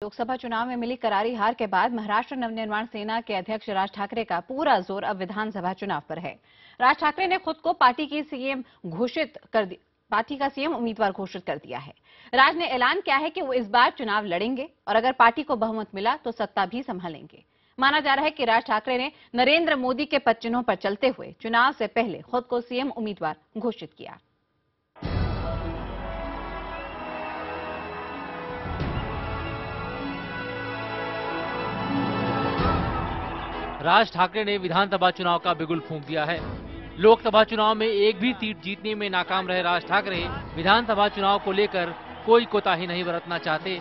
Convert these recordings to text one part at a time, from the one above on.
लोकसभा चुनाव में मिली करारी हार के बाद महाराष्ट्र नवनिर्माण सेना के अध्यक्ष राज ठाकरे का पूरा जोर अब विधानसभा चुनाव पर है। राज ठाकरे ने खुद को पार्टी का सीएम उम्मीदवार घोषित कर दिया है। राज ने ऐलान किया है कि वो इस बार चुनाव लड़ेंगे और अगर पार्टी को बहुमत मिला तो सत्ता भी संभालेंगे। माना जा रहा है कि राज ठाकरे ने नरेंद्र मोदी के पद चिन्हों पर चलते हुए चुनाव से पहले खुद को सीएम उम्मीदवार घोषित किया। राज ठाकरे ने विधानसभा चुनाव का बिगुल फूंक दिया है। लोकसभा चुनाव में एक भी सीट जीतने में नाकाम रहे राज ठाकरे विधानसभा चुनाव को लेकर कोई कोताही नहीं बरतना चाहते।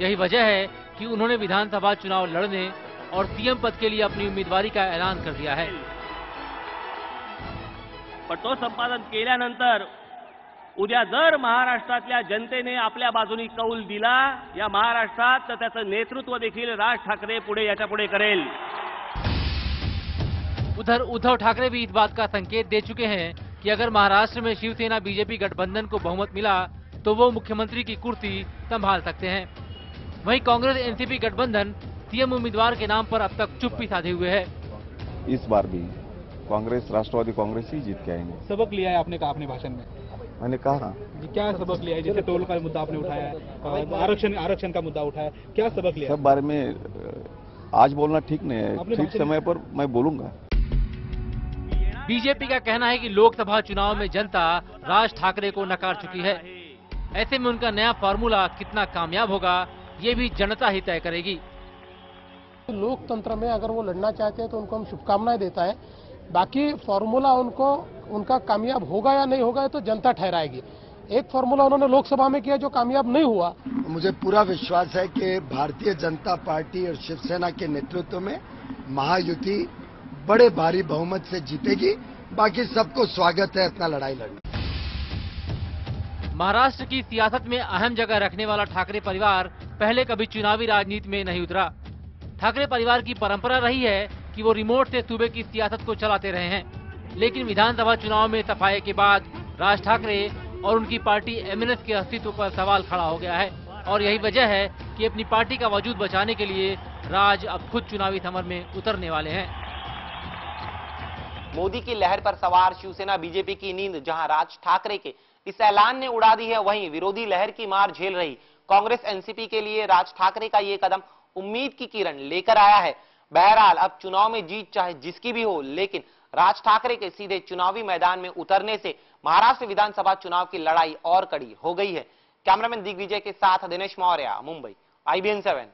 यही वजह है कि उन्होंने विधानसभा चुनाव लड़ने और सीएम पद के लिए अपनी उम्मीदवारी का ऐलान कर दिया है। तो संपादन केल्यानंतर उद्या जर महाराष्ट्रातल्या जनतेने आपल्या बाजूनी कौल दिला या महाराष्ट्रात तर त्याचं नेतृत्व देखील राज ठाकरे पुढे याच्या पुढे करेल। उधर उद्धव ठाकरे भी इस बात का संकेत दे चुके हैं कि अगर महाराष्ट्र में शिवसेना बीजेपी गठबंधन को बहुमत मिला तो वो मुख्यमंत्री की कुर्सी संभाल सकते हैं। वहीं कांग्रेस एनसीपी गठबंधन सीएम उम्मीदवार के नाम पर अब तक चुप्पी साधे हुए है। इस बार भी कांग्रेस राष्ट्रवादी कांग्रेस ही जीत के आएंगे। सबक लिया है आपने कहा अपने भाषण में? मैंने कहा क्या सबक लिया है? जैसे टोल का मुद्दा आपने उठाया है, आरक्षण का मुद्दा उठाया, क्या सबक लिया? सब बारे में आज बोलना ठीक नहीं है, ठीक समय पर मैं बोलूंगा। बीजेपी का कहना है कि लोकसभा चुनाव में जनता राज ठाकरे को नकार चुकी है। ऐसे में उनका नया फार्मूला कितना कामयाब होगा ये भी जनता ही तय करेगी। लोकतंत्र में अगर वो लड़ना चाहते हैं तो उनको हम शुभकामनाएं देता है। बाकी फार्मूला उनका कामयाब होगा या नहीं होगा तो जनता ठहराएगी। एक फार्मूला उन्होंने लोकसभा में किया जो कामयाब नहीं हुआ। मुझे पूरा विश्वास है कि भारतीय जनता पार्टी और शिवसेना के नेतृत्व में महायुति बड़े भारी बहुमत से जीतेगी। बाकी सबको स्वागत है इतना लड़ाई लड़ने। महाराष्ट्र की सियासत में अहम जगह रखने वाला ठाकरे परिवार पहले कभी चुनावी राजनीति में नहीं उतरा। ठाकरे परिवार की परंपरा रही है कि वो रिमोट से सूबे की सियासत को चलाते रहे हैं, लेकिन विधानसभा चुनाव में सफाये के बाद राज ठाकरे और उनकी पार्टी एमएनएस के अस्तित्व पर सवाल खड़ा हो गया है और यही वजह है कि अपनी पार्टी का वजूद बचाने के लिए राज अब खुद चुनावी समर में उतरने वाले हैं। मोदी की लहर पर सवार शिवसेना बीजेपी की नींद जहां राज ठाकरे के इस ऐलान ने उड़ा दी है, वहीं विरोधी लहर की मार झेल रही कांग्रेस एनसीपी के लिए राज ठाकरे का ये कदम उम्मीद की किरण लेकर आया है। बहरहाल अब चुनाव में जीत चाहे जिसकी भी हो, लेकिन राज ठाकरे के सीधे चुनावी मैदान में उतरने से महाराष्ट्र विधानसभा चुनाव की लड़ाई और कड़ी हो गई है। कैमरामैन दिग्विजय के साथ दिनेश मौर्य, मुंबई, IBN 7।